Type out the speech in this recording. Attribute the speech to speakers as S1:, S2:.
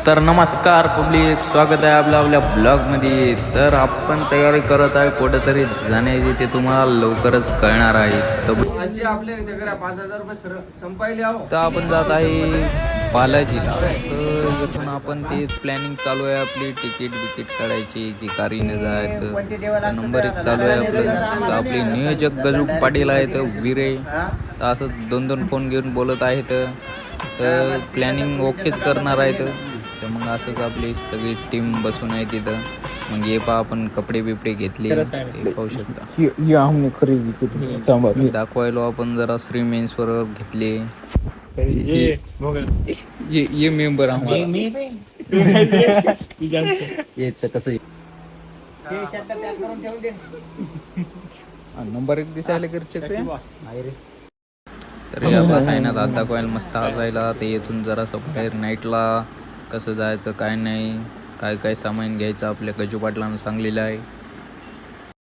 S1: तर नमस्कार पब्लिक, स्वागत आहे आपल्या ब्लॉगमध्ये. तर आपण तयारी करत आहे कुठेतरी जाण्याची, ते तुम्हाला लवकरच कळणार आहे. तर आपण जात आहे बालाजीला. तर इथून आपण ते प्लॅनिंग चालू आहे आपली, तिकीट काढायची की गाडीने जायचं. तर नंबर 1 चालू आहे आपलं. तर आपले नियोजक गजू पाटील आहेत विरे. तर असं दोन फोन घेऊन बोलत आहेत. तर प्लॅनिंग ओकेच करणार आहेत. तर मग असंच आपली सगळी टीम बसून आहे तिथं. मग हे पहा, आपण कपडे बिपडे घेतले ते पाहू शकता.
S2: खरेदी करू
S1: दाखवायला आपण जरा श्री मेन्सवर घेतले. ये मेंबर कसं नंबर 1 दिसायला तर आपला सायनात हात दाखवायला मस्त हसायला. ते येथून जरासं बाहेर नाईटला कसं जायचं काय नाही, काय सामान घ्यायचं आपल्या गजू पाटलानं सांगलेलं आहे.